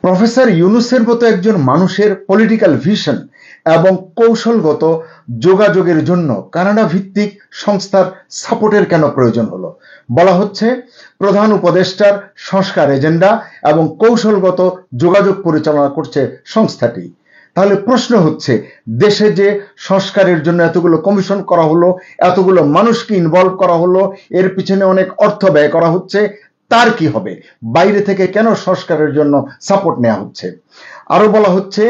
Professor ইউনূসের মতো একজন মানুষের পলিটিক্যাল ভিশন এবং কৌশলগত যোগাযোগের জন্য কানাডা ভিত্তিক সংস্থার সাপোর্টের কেন প্রয়োজন হলো? বলা হচ্ছে প্রধান উপদেষ্টার সংস্কার এজেন্ডা এবং কৌশলগত যোগাযোগ পরিচালনা করছে সংস্থাটি। তাহলে প্রশ্ন হচ্ছে, দেশে যে সংস্কারের জন্য এতগুলো কমিশন করা হলো, এতগুলো মানুষকে ইনভলভ করা হলো, এর পিছনে অনেক অর্থ ব্যয় করা হচ্ছে, তার কি হবে? বাইরে থেকে কেন সংস্কারের জন্য সাপোর্ট নেওয়া হচ্ছে? আরো বলা হচ্ছে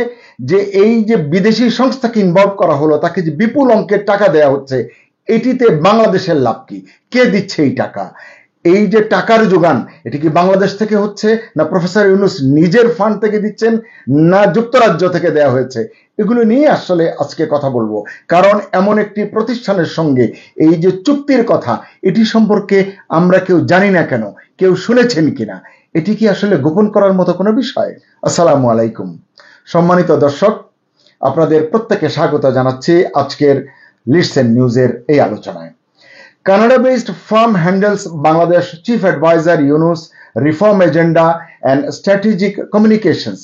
যে এই যে বিদেশি সংস্থাকে ইনভলভ করা হলো, তাকে যে বিপুল অঙ্কের টাকা দেওয়া হচ্ছে, এটিতে বাংলাদেশের লাভ কি? কে দিচ্ছে এই টাকা? এই যে টাকার যোগান, এটি কি বাংলাদেশ থেকে হচ্ছে, না প্রফেসর ইউনূস নিজের ফান্ড থেকে দিচ্ছেন, না যুক্তরাজ্য থেকে দেওয়া হয়েছে? এগুলো নিয়ে আসলে আজকে কথা বলবো, কারণ এমন একটি প্রতিষ্ঠানের সঙ্গে এই যে চুক্তির কথা, এটি সম্পর্কে আমরা কেউ জানি না কেন, কেউ শুনেছেন কিনা, এটি কি আসলে গোপন করার মতো কোনো বিষয়? আসসালামু আলাইকুম সম্মানিত দর্শক, আপনাদের প্রত্যেককে স্বাগত জানাচ্ছি আজকের লিসেন নিউজের এই আলোচনায়। Canada based firm handles Bangladesh Chief Advisor Yunus Reform Agenda and Strategic Communications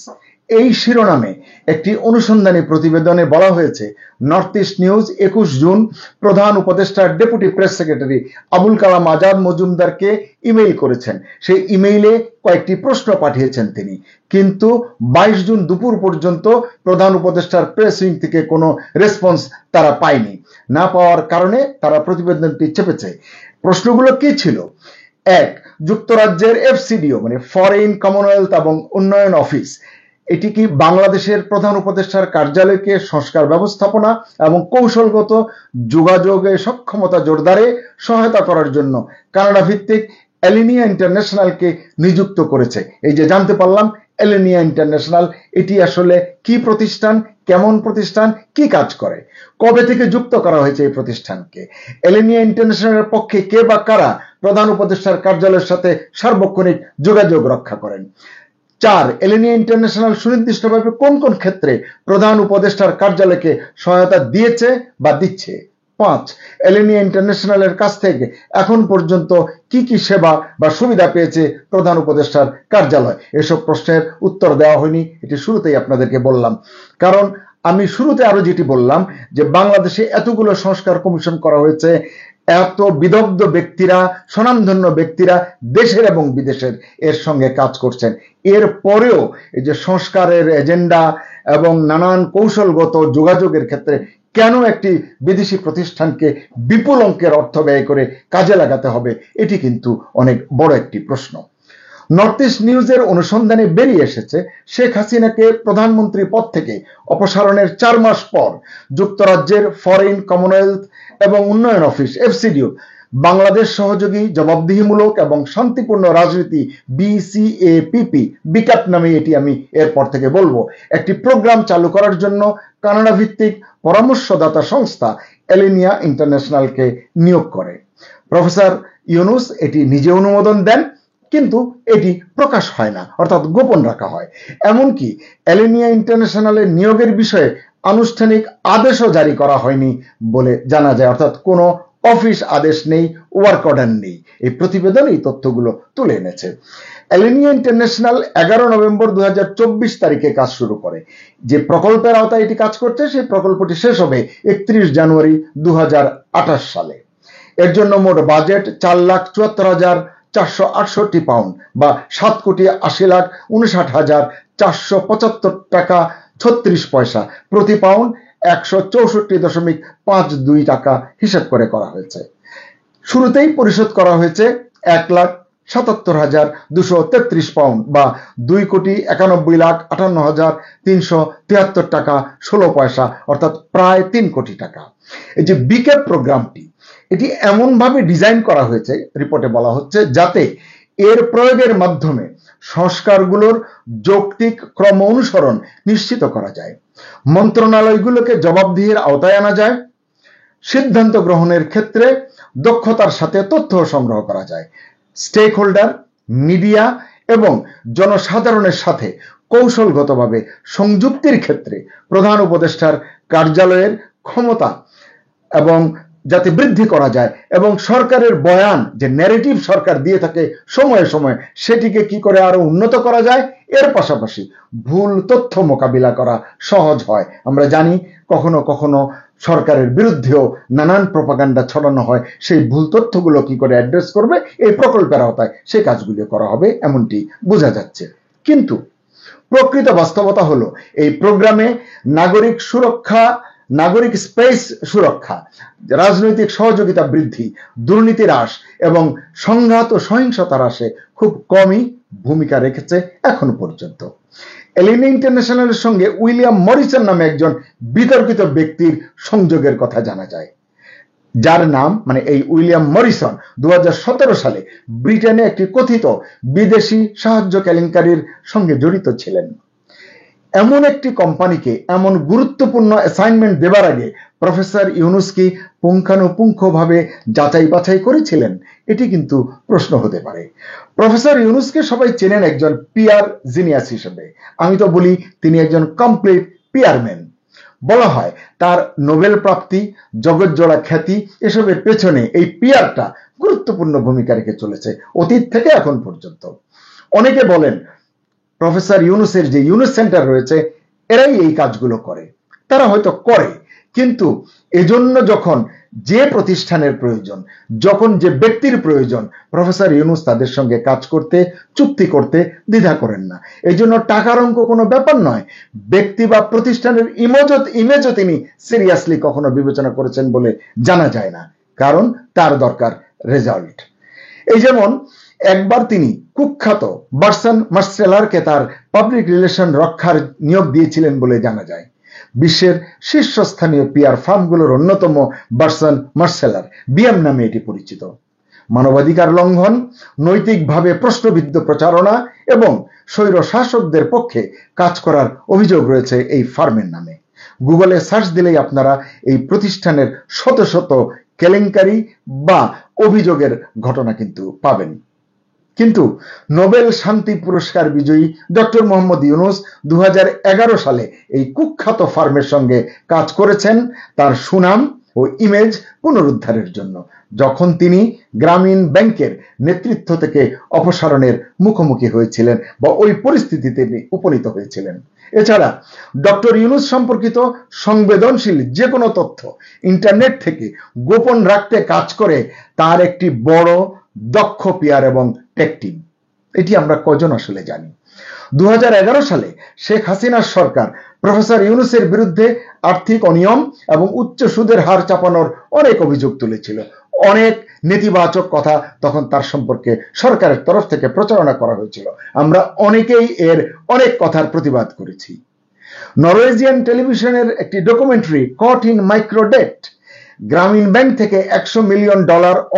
এই শিরোনামে একটি অনুসন্ধানী প্রতিবেদনে বলা হয়েছে, নর্থ ইস্ট নিউজ 21 জুন প্রধান উপদেষ্টার deputy press secretary Abul Kalam Azad মজুমদারকে email করেছেন। সেই ইমেইলে কয়েকটি প্রশ্ন পাঠিয়েছেন তিনি, কিন্তু 22 জুন দুপুর পর্যন্ত প্রধান উপদেষ্টার প্রেস উইং থেকে কোনো রেসপন্স তারা পায়নি। না পাওয়ার কারণে তারা প্রতিবেদনটি চেপেছে। প্রশ্নগুলো কি ছিল? এক, যুক্তরাজ্যের এফসিডিও মানে ফরেন কমনওয়েলথ এবং উন্নয়ন অফিস, এটি কি বাংলাদেশের প্রধান উপদেষ্টার কার্যালয়কে সংস্কার ব্যবস্থাপনা এবং কৌশলগত যোগাযোগে সক্ষমতা জোরদারে সহায়তা করার জন্য কানাডা ভিত্তিক এলিনিয়া ইন্টারন্যাশনালকে নিযুক্ত করেছে? এই যে জানতে পারলাম এলিনিয়া ইন্টারন্যাশনাল, এটি আসলে কি প্রতিষ্ঠান, কেমন প্রতিষ্ঠান, কি কাজ করে, কবে থেকে যুক্ত করা হয়েছে এই প্রতিষ্ঠানকে? এলিনিয়া ইন্টারন্যাশনালের পক্ষে কে বা কারা প্রধান উপদেষ্টার কার্যালয়ের সাথে সার্বক্ষণিক যোগাযোগ রক্ষা করেন? 4, এলিনিয়া ইন্টারন্যাশনাল সুনির্দিষ্টভাবে কোন কোন ক্ষেত্রে প্রধান উপদেষ্টার কার্যালয়কে সহায়তা দিয়েছে বা দিচ্ছে? 5, এলিনিয়া ইন্টারন্যাশনালের কাছ থেকে এখন পর্যন্ত কি কি সেবা বা সুবিধা পেয়েছে প্রধান উপদেষ্টার কার্যালয়? এসব প্রশ্নের উত্তর দেওয়া হয়নি, এটি শুরুতেই আপনাদেরকে বললাম। কারণ আমি শুরুতে আরো যেটি বললাম যে বাংলাদেশে এতগুলো সংস্কার কমিশন করা হয়েছে, এত বিদগ্ধ ব্যক্তিরা, স্বনামধন্য ব্যক্তিরা দেশের এবং বিদেশের এর সঙ্গে কাজ করছেন, এর পরেও এই যে সংস্কারের এজেন্ডা এবং নানান কৌশলগত যোগাযোগের ক্ষেত্রে কেন একটি বিদেশি প্রতিষ্ঠানকে বিপুল অঙ্কের অর্থ ব্যয় করে কাজে লাগাতে হবে, এটি কিন্তু অনেক বড় একটি প্রশ্ন। নর্থ ইস্ট নিউজের অনুসন্ধানে বেরিয়ে এসেছে, শেখ হাসিনাকে প্রধানমন্ত্রী পদ থেকে অপসারণের 4 মাস পর যুক্তরাজ্যের ফরেন কমনওয়েলথ এবং উন্নয়ন অফিস এফসিডিও বাংলাদেশ সহযোগী জবাবদিহিমূলক এবং শান্তিপূর্ণ রাজনীতি বিসিএপিপি বিক্যাপ নামে এটি আমি এরপর থেকে বলবো, একটি প্রোগ্রাম চালু করার জন্য কানাডা ভিত্তিক পরামর্শদাতা সংস্থা এলিনিয়া ইন্টারন্যাশনালকে নিয়োগ করে। প্রফেসর ইউনূস এটি নিজে অনুমোদন দেন, কিন্তু এটি প্রকাশ হয় না, অর্থাৎ গোপন রাখা হয়। এমনকি এলিনিয়া ইন্টারন্যাশনালের নিয়োগের বিষয়ে আনুষ্ঠানিক আদেশও জারি করা হয়নি বলে জানা যায়, অর্থাৎ কোনো অফিস আদেশ নেই, ওয়ার্ক অর্ডার নেই। এই প্রতিবেদন এই তথ্যগুলো তুলে এনেছে। এলিনিয়া ইন্টারন্যাশনাল 11 নভেম্বর 2024 তারিখে কাজ শুরু করে। যে প্রকল্পের আওতায় এটি কাজ করছে, সেই প্রকল্পটি শেষ হবে 31 জানুয়ারি 2028 সালে। এর জন্য মোট বাজেট 4,74,468 পাউন্ড বা 7,80,59,475 টাকা 36 পয়সা প্রতি পাউন্ড, 164.52 টাকা হিসাব করে করা হয়েছে। শুরুতেই পরিশোধ করা হয়েছে 1,77,233 পাউন্ড বা 2,91,58,373 টাকা 16 পয়সা, অর্থাৎ প্রায় 3 কোটি টাকা। এই যে বিক্যাপ প্রোগ্রামটি, এটি এমন ভাবে ডিজাইন করা হয়েছে, রিপোর্টে বলা হচ্ছে, যাতে এর প্রয়োগের মাধ্যমে সংস্কারগুলোর যৌক্তিক ক্রম অনুসরণ নিশ্চিত করা যায়, মন্ত্রণালয়গুলোকে জবাবদিহির আওতায় আনা যায়, সিদ্ধান্ত গ্রহণের ক্ষেত্রে দক্ষতার সাথে তথ্য সংগ্রহ করা যায়, স্টেক হোল্ডার, মিডিয়া এবং জনসাধারণের সাথে কৌশলগতভাবে সংযুক্তির ক্ষেত্রে প্রধান উপদেষ্টার কার্যালয়ের ক্ষমতা এবং যাতে বৃদ্ধি করা যায় এবং সরকারের বয়ান যে ন্যারেটিভ সরকার দিয়ে থাকে সময়ে সময়ে সেটিকে কি করে আরো উন্নত করা যায়, এর পাশাপাশি ভুল তথ্য মোকাবিলা করা সহজ হয়। আমরা জানি কখনো কখনো সরকারের বিরুদ্ধেও নানান প্রপাগান্ডা ছড়ানো হয়, সেই ভুল তথ্যগুলো কি করে অ্যাড্রেস করবে এই প্রকল্পের আওতায় সেই কাজগুলো করা হবে এমনটি বোঝা যাচ্ছে। কিন্তু প্রকৃত বাস্তবতা হলো এই প্রোগ্রামে নাগরিক সুরক্ষা, নাগরিক স্পেস সুরক্ষা, রাজনৈতিক সহযোগিতা বৃদ্ধি, দুর্নীতি হ্রাস এবং সংঘাত ও সহিংসতা হ্রাসে খুব কমই ভূমিকা রেখেছে এখন পর্যন্ত। এলিনা ইন্টারন্যাশনালের সঙ্গে উইলিয়াম মরিসন নামে একজন বিতর্কিত ব্যক্তির সংযোগের কথা জানা যায়, যার নাম এই উইলিয়াম মরিসন 2017 সালে ব্রিটেনে একটি কথিত বিদেশি সাহায্য কেলেঙ্কারির সঙ্গে জড়িত ছিলেন। এমন একটি কোম্পানিকে এমন গুরুত্বপূর্ণ অ্যাসাইনমেন্ট দেবার আগে প্রফেসর ইউনুস কি পুঙ্খানুপুঙ্খভাবে যাচাই বাছাই করেছিলেন? এটি কিন্তু প্রশ্ন হতে পারে। প্রফেসর ইউনুসকে সবাই চেনেন একজন পিআর জিনিয়াস হিসেবে। আমি তো বলি তিনি একজন কমপ্লিট পিআরম্যান। বলা হয় তার নোবেল প্রাপ্তি, জগৎজোড়া খ্যাতি এসবের পেছনে এই পিআরটা গুরুত্বপূর্ণ ভূমিকা রেখে চলেছে অতীত থেকে এখন পর্যন্ত। অনেকে বলেন প্রফেসর ইউনুসের যে ইউনুস সেন্টার রয়েছে এরাই এই কাজগুলো করে। তারা হয়তো করে, কিন্তু এজন্য যখন যে প্রতিষ্ঠানের প্রয়োজন, যখন যে ব্যক্তির প্রয়োজন, প্রফেসর ইউনুস তাদের সঙ্গে কাজ করতে, চুক্তি করতে দ্বিধা করেন না। এই জন্য টাকার অঙ্ক কোনো ব্যাপার নয়। ব্যক্তি বা প্রতিষ্ঠানের ইমেজও তিনি সিরিয়াসলি কখনো বিবেচনা করেছেন বলে জানা যায় না, কারণ তার দরকার রেজাল্ট। এই যেমন একবার তিনি কুখ্যাত বার্টন মার্সেলারকে তার পাবলিক রিলেশন রক্ষার নিয়োগ দিয়েছিলেন বলে জানা যায়। বিশ্বের শীর্ষস্থানীয় পিআর ফার্মগুলোর অন্যতম বার্টন মার্সেলার, বিএম নামে এটি পরিচিত। মানবাধিকার লঙ্ঘন, নৈতিকভাবে প্রশ্নবিদ্ধ প্রচারণা এবং স্বৈর শাসকদের পক্ষে কাজ করার অভিযোগ রয়েছে এই ফার্মের নামে। গুগলে সার্চ দিলেই আপনারা এই প্রতিষ্ঠানের শত শত কেলেঙ্কারি বা অভিযোগের ঘটনা কিন্তু পাবেন। কিন্তু নোবেল শান্তি পুরস্কার বিজয়ী ডক্টর মোহাম্মদ ইউনুস 2011 সালে এই কুখ্যাত ফার্মের সঙ্গে কাজ করেছেন তার সুনাম ও ইমেজ পুনরুদ্ধারের জন্য, যখন তিনি গ্রামীণ ব্যাংকের নেতৃত্ব থেকে অপসারণের মুখোমুখি হয়েছিলেন বা ওই পরিস্থিতিতে উপনীত হয়েছিলেন। এছাড়া ডক্টর ইউনুস সম্পর্কিত সংবেদনশীল যে কোনো তথ্য ইন্টারনেট থেকে গোপন রাখতে কাজ করে তার একটি বড় দক্ষ পিআর এবং টেক টিম। এটি আমরা কজন আসলে জানি? 2011 সালে শেখ হাসিনার সরকার প্রফেসর ইউনুসের বিরুদ্ধে আর্থিক অনিয়ম এবং উচ্চ সুদের হার চাপানোর অনেক অভিযোগ তুলেছিল। অনেক নেতিবাচক কথা তখন তার সম্পর্কে সরকারের তরফ থেকে প্রচারণা করা হয়েছিল। আমরা অনেকেই এর অনেক কথার প্রতিবাদ করেছি। নরওয়েজিয়ান টেলিভিশনের একটি ডকুমেন্টারি কট ইন মাইক্রোডেট গ্রামীণ ব্যাংক থেকে $100 মিলিয়ন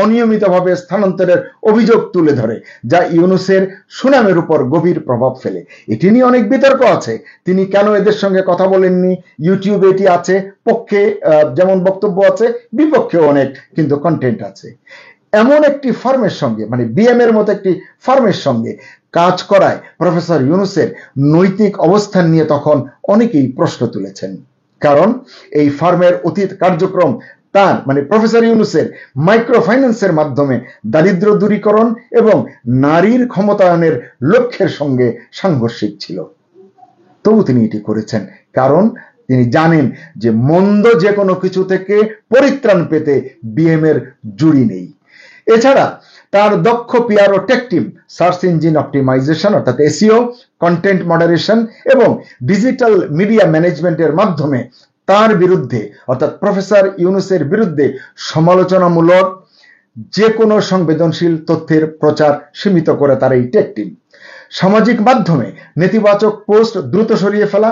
অনিয়মিতভাবে স্থানান্তরের অভিযোগ তুলে ধরে, যা ইউনুসের সুনামের উপর গভীর প্রভাব ফেলে। এটি নিয়ে অনেক বিতর্ক আছে, তিনি কেন এদের সঙ্গে কথা বলেননি। ইউটিউবে এটি আছে, পক্ষে যেমন বক্তব্য আছে, বিপক্ষেও অনেক কিন্তু কন্টেন্ট আছে। এমন একটি ফার্মের সঙ্গে বিএম এর মতো একটি ফার্মের সঙ্গে কাজ করায় প্রফেসর ইউনুসের নৈতিক অবস্থান নিয়ে তখন অনেকেই প্রশ্ন তুলেছেন, কারণ এই ফার্মের অতীত কার্যক্রম তার প্রফেসর ইউনুসের মাইক্রো ফাইন্যান্সের মাধ্যমে দারিদ্র দূরীকরণ এবং নারীর ক্ষমতায়নের লক্ষ্যের সঙ্গে সাংঘর্ষিক ছিল। তবু তিনি এটি করেছেন, কারণ তিনি জানেন যে মন্দ যে কোনো কিছু থেকে পরিত্রাণ পেতে বিএম এর জুড়ি নেই। এছাড়া তার দক্ষ পিআর ও tech team search engine optimization অর্থাৎ এসইও, কন্টেন্ট মডারেশন এবং ডিজিটাল মিডিয়া ম্যানেজমেন্টের মাধ্যমে তার বিরুদ্ধে অর্থাৎ প্রফেসর ইউনুসের বিরুদ্ধে সমালোচনামূলক যে কোনো সংবেদনশীল তথ্যের প্রচার সীমিত করে তার এই টেক টিম। সামাজিক মাধ্যমে নেতিবাচক পোস্ট দ্রুত সরিয়ে ফেলা,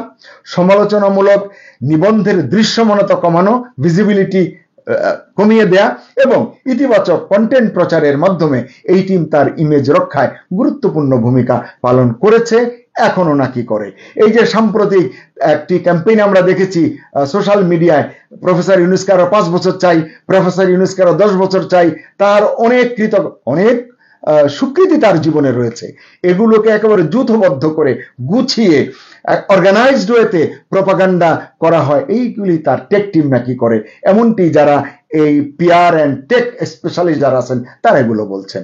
সমালোচনামূলক নিবন্ধের দৃশ্যমানতা কমানো, ভিজিবিলিটি কমিয়ে দেয়া এবং ইতিবাচক কন্টেন্ট প্রচারের মাধ্যমে এই টিম তার ইমেজ রক্ষায় গুরুত্বপূর্ণ ভূমিকা পালন করেছে, এখনো নাকি করে। এই যে সাম্প্রতিক একটি ক্যাম্পেইন আমরা দেখেছি সোশ্যাল মিডিয়ায়, প্রফেসর ইউনুসকে আরো 5 বছর চাই, প্রফেসর ইউনুসকে আরো 10 বছর চাই, তার অনেক স্বীকৃতি তার জীবনে রয়েছে, এগুলোকে একেবারে যূথবদ্ধ করে গুছিয়ে অর্গানাইজড ওয়েতে প্রপাগান্ডা করা হয়, এইগুলি তার টেক টিম নাকি করে, এমনটি যারা এই পিআর অ্যান্ড টেক স্পেশালিস্ট যারা আছেন তারা এগুলো বলছেন।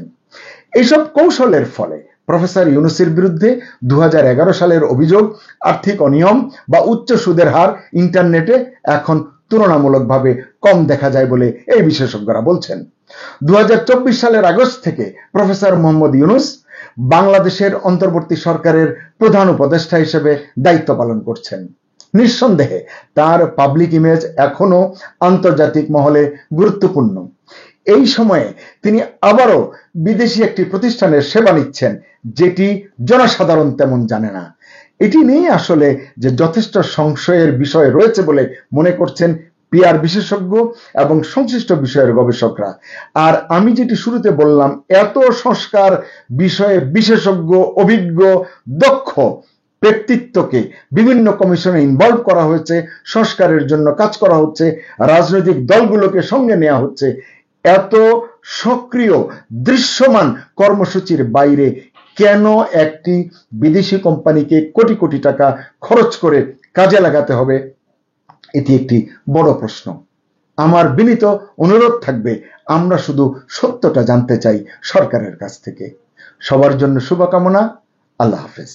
এইসব কৌশলের ফলে প্রফেসর ইউনূসের বিরুদ্ধে 2011 সালের অভিযোগ আর্থিক অনিয়ম বা উচ্চ সুদের হার ইন্টারনেটে এখন তুলনামূলকভাবে কম দেখা যায় বলে এই বিশেষজ্ঞরা বলছেন। 2024 সালের আগস্ট থেকে প্রফেসর মোহাম্মদ ইউনূস বাংলাদেশের অন্তর্বর্তী সরকারের প্রধান উপদেষ্টা হিসেবে দায়িত্ব পালন করছেন। নিঃসন্দেহে তার পাবলিক ইমেজ এখনো আন্তর্জাতিক মহলে গুরুত্বপূর্ণ। এই সময়ে তিনি আবারও বিদেশি একটি প্রতিষ্ঠানের সেবা নিচ্ছেন, যেটি জনসাধারণ তেমন জানে না। এটি নিয়ে আসলে যে যথেষ্ট সংশয়ের বিষয় রয়েছে বলে মনে করছেন পিআর বিশেষজ্ঞ এবং সংশ্লিষ্ট বিষয়ের গবেষকরা। আর আমি যেটি শুরুতে বললাম, এত সংস্কার বিষয়ে বিশেষজ্ঞ, অভিজ্ঞ, দক্ষ ব্যক্তিত্বকে বিভিন্ন কমিশনে ইনভলভ করা হয়েছে, সংস্কারের জন্য কাজ করা হচ্ছে, রাজনৈতিক দলগুলোকে সঙ্গে নেওয়া হচ্ছে। এত সক্রিয় দৃশ্যমান কর্মসূচির বাইরে কেন একটি বিদেশি কোম্পানিকে কোটি কোটি টাকা খরচ করে কাজে লাগাতে হবে, এটি একটি বড় প্রশ্ন। আমার বিনীত অনুরোধ থাকবে, আমরা শুধু সত্যটা জানতে চাই সরকারের কাছ থেকে। সবার জন্য শুভকামনা। আল্লাহ হাফেজ।